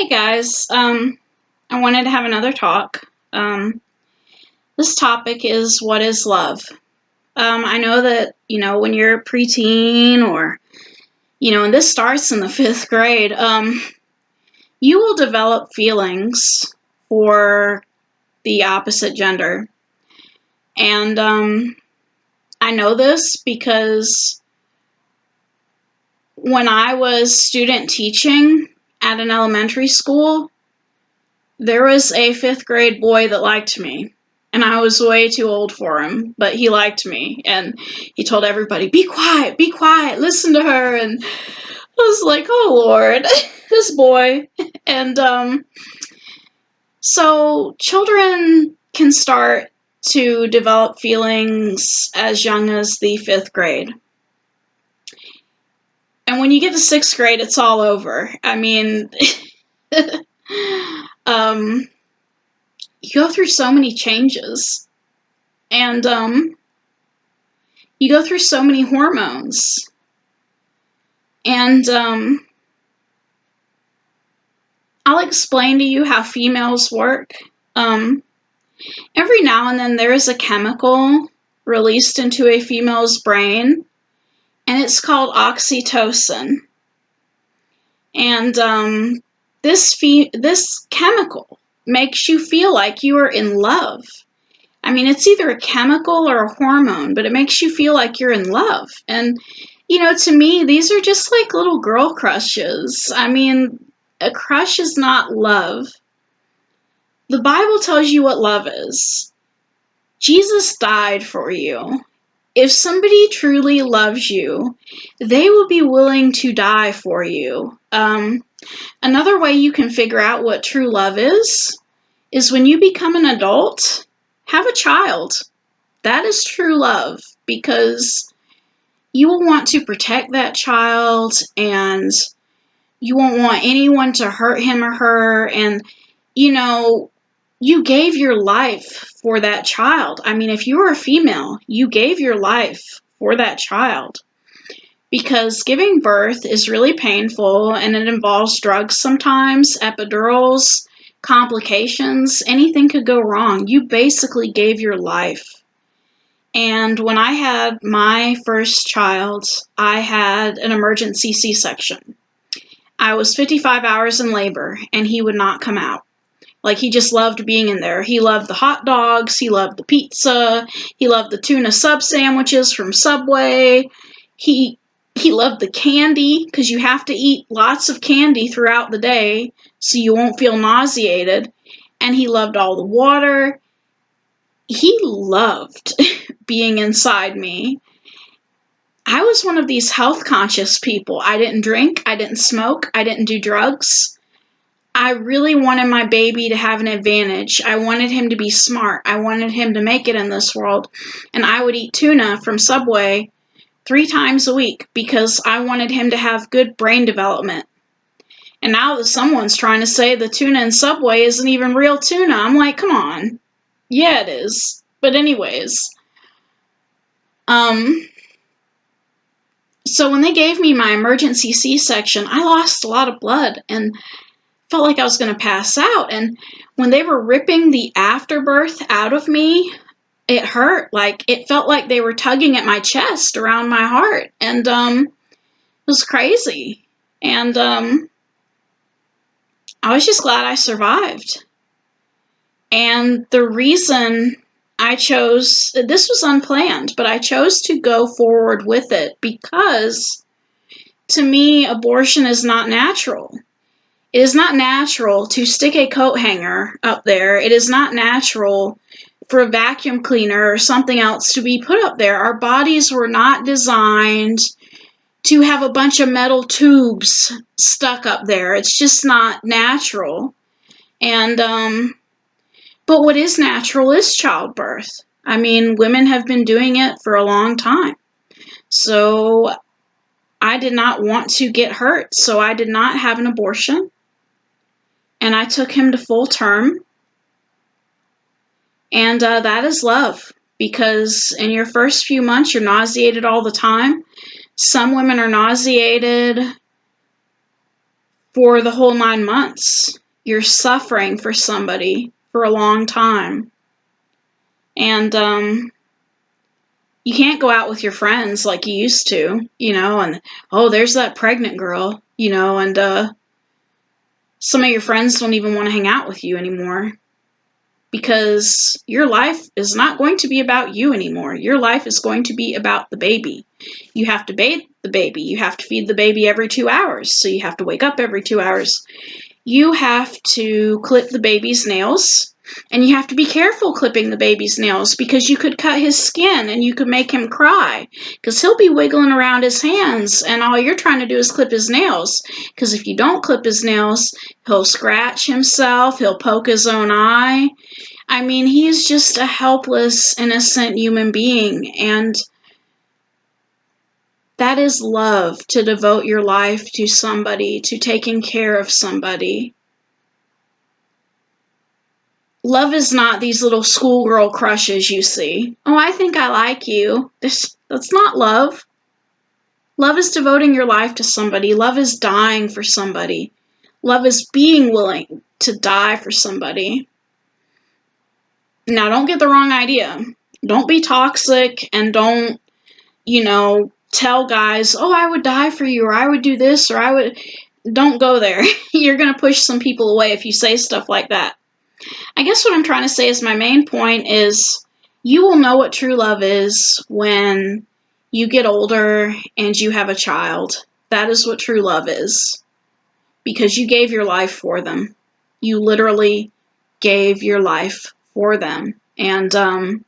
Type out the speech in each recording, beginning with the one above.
Hey guys, I wanted to have another talk. This topic is what is love? I know that, when you're a preteen or, and this starts in the fifth grade, you will develop feelings for the opposite gender. And I know this because when I was student teaching at an elementary school, there was a fifth grade boy that liked me, and I was way too old for him, but he liked me, and he told everybody, be quiet, listen to her, and I was like, oh Lord, this boy. And so children can start to develop feelings as young as the fifth grade. And when you get to sixth grade, it's all over. I mean, you go through so many changes, and you go through so many hormones, and I'll explain to you how females work. Every now and then there is a chemical released into a female's brain, and it's called oxytocin. And this chemical makes you feel like you are in love. I mean, it's either a chemical or a hormone, but it makes you feel like you're in love. And, to me, these are just like little girl crushes. I mean, a crush is not love. The Bible tells you what love is. Jesus died for you. If somebody truly loves you, they will be willing to die for you. Another way you can figure out what true love is when you become an adult, have a child. That is true love, because you will want to protect that child, and you won't want anyone to hurt him or her, and you gave your life for that child. I mean, if you were a female, you gave your life for that child, because giving birth is really painful, and it involves drugs sometimes, epidurals, complications. Anything could go wrong. You basically gave your life. And when I had my first child, I had an emergency C-section. I was 55 hours in labor, and he would not come out. Like, he just loved being in there. He loved the hot dogs, he loved the pizza, he loved the tuna sub sandwiches from Subway, he loved the candy, because you have to eat lots of candy throughout the day so you won't feel nauseated, and he loved all the water. He loved being inside me. I was one of these health conscious people. I didn't drink, I didn't smoke, I didn't do drugs. I really wanted my baby to have an advantage. I wanted him to be smart. I wanted him to make it in this world. And I would eat tuna from Subway 3 times a week because I wanted him to have good brain development. And now that someone's trying to say the tuna in Subway isn't even real tuna, I'm like, come on. Yeah, it is. But anyways, so when they gave me my emergency C-section, I lost a lot of blood and felt like I was going to pass out. And when they were ripping the afterbirth out of me, it hurt. Like, it felt like they were tugging at my chest around my heart. And it was crazy. And I was just glad I survived. And the reason I chose, this was unplanned, but I chose to go forward with it because, to me, abortion is not natural. It is not natural to stick a coat hanger up there. It is not natural for a vacuum cleaner or something else to be put up there. Our bodies were not designed to have a bunch of metal tubes stuck up there. It's just not natural. And, but what is natural is childbirth. I mean, women have been doing it for a long time. So I did not want to get hurt, so I did not have an abortion. And I took him to full term. And that is love, because in your first few months, you're nauseated all the time. Some women are nauseated for the whole 9 months. You're suffering for somebody for a long time. And you can't go out with your friends like you used to, and, oh, there's that pregnant girl, and some of your friends don't even want to hang out with you anymore. Because your life is not going to be about you anymore. Your life is going to be about the baby. You have to bathe the baby. You have to feed the baby every 2 hours. So you have to wake up every 2 hours. You have to clip the baby's nails. And you have to be careful clipping the baby's nails because you could cut his skin and you could make him cry because he'll be wiggling around his hands and all you're trying to do is clip his nails. Because if you don't clip his nails, he'll scratch himself, he'll poke his own eye. I mean, he's just a helpless, innocent human being, and that is love, to devote your life to somebody, to taking care of somebody. Love is not these little schoolgirl crushes you see. Oh, I think I like you. That's not love. Love is devoting your life to somebody. Love is dying for somebody. Love is being willing to die for somebody. Now, don't get the wrong idea. Don't be toxic and don't, tell guys, oh, I would die for you, or I would do this, or I would. Don't go there. You're going to push some people away if you say stuff like that. I guess what I'm trying to say is my main point is you will know what true love is when you get older and you have a child. That is what true love is. Because you gave your life for them. You literally gave your life for them. And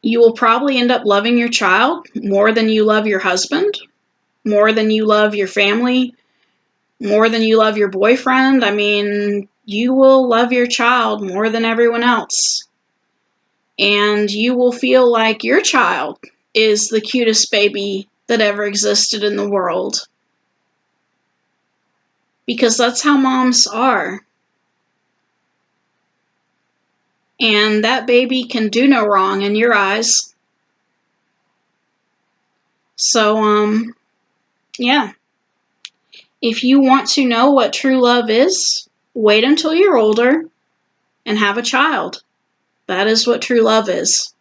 you will probably end up loving your child more than you love your husband, more than you love your family, more than you love your boyfriend. I mean, you will love your child more than everyone else. And you will feel like your child is the cutest baby that ever existed in the world. Because that's how moms are. And that baby can do no wrong in your eyes. So, yeah. If you want to know what true love is, wait until you're older and have a child. That is what true love is.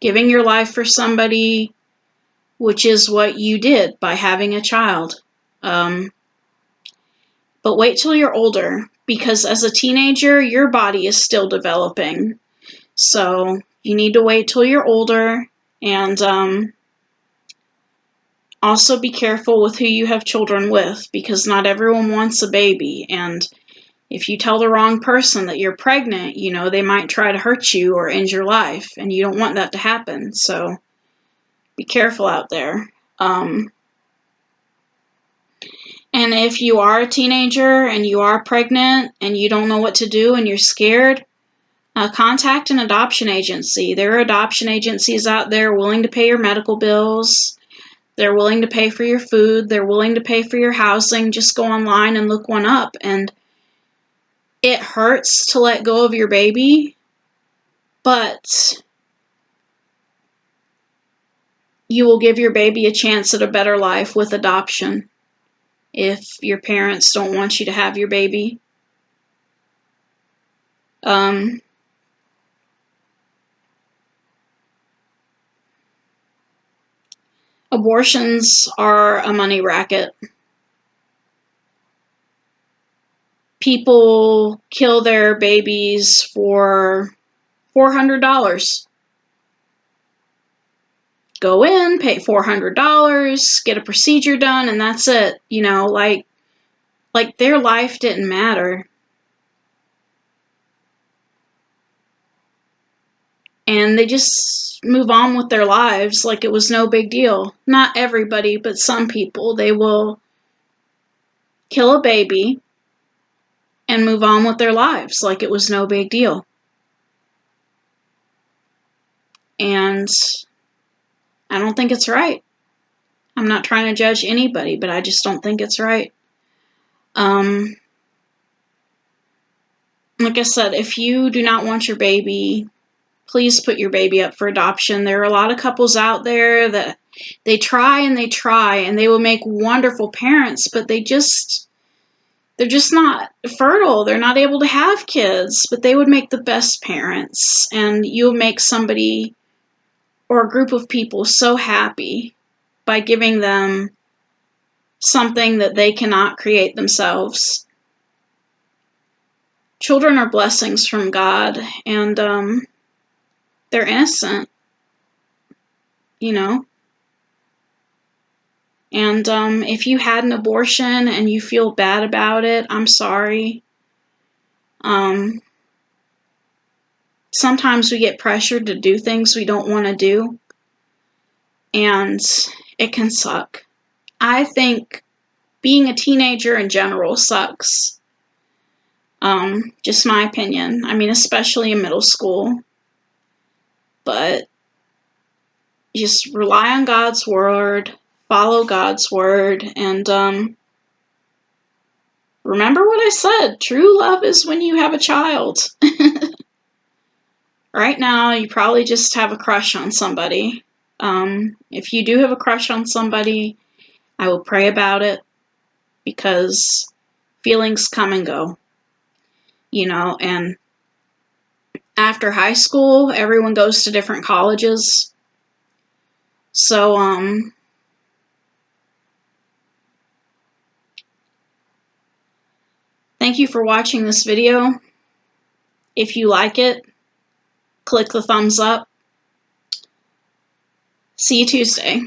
Giving your life for somebody, which is what you did by having a child. But wait till you're older, because as a teenager, your body is still developing. So you need to wait till you're older, and also be careful with who you have children with, because not everyone wants a baby, and if you tell the wrong person that you're pregnant, they might try to hurt you or end your life, and you don't want that to happen. So be careful out there. And if you are a teenager and you are pregnant and you don't know what to do and you're scared, contact an adoption agency. There are adoption agencies out there willing to pay your medical bills. They're willing to pay for your food. They're willing to pay for your housing. Just go online and look one up. And it hurts to let go of your baby, but you will give your baby a chance at a better life with adoption if your parents don't want you to have your baby. Abortions are a money racket. People kill their babies for $400. Go in, pay $400, get a procedure done, and that's it. Like their life didn't matter. And they just move on with their lives like it was no big deal. Not everybody, but some people, they will kill a baby and move on with their lives like it was no big deal. And I don't think it's right. I'm not trying to judge anybody, but I just don't think it's right. Like I said, if you do not want your baby, please put your baby up for adoption. There are a lot of couples out there that they try and they try, and they will make wonderful parents, but they're just not fertile. They're not able to have kids, but they would make the best parents. And you'll make somebody or a group of people so happy by giving them something that they cannot create themselves. Children are blessings from God, and they're innocent, you know. And if you had an abortion and you feel bad about it, I'm sorry. Sometimes we get pressured to do things we don't want to do, and it can suck. I think being a teenager in general sucks. Just my opinion. I mean, especially in middle school. But just rely on God's word, follow God's word, and remember what I said. True love is when you have a child. Right now, you probably just have a crush on somebody. If you do have a crush on somebody, I will pray about it, because feelings come and go, you know, and after high school, everyone goes to different colleges. So, thank you for watching this video. If you like it, click the thumbs up. See you Tuesday.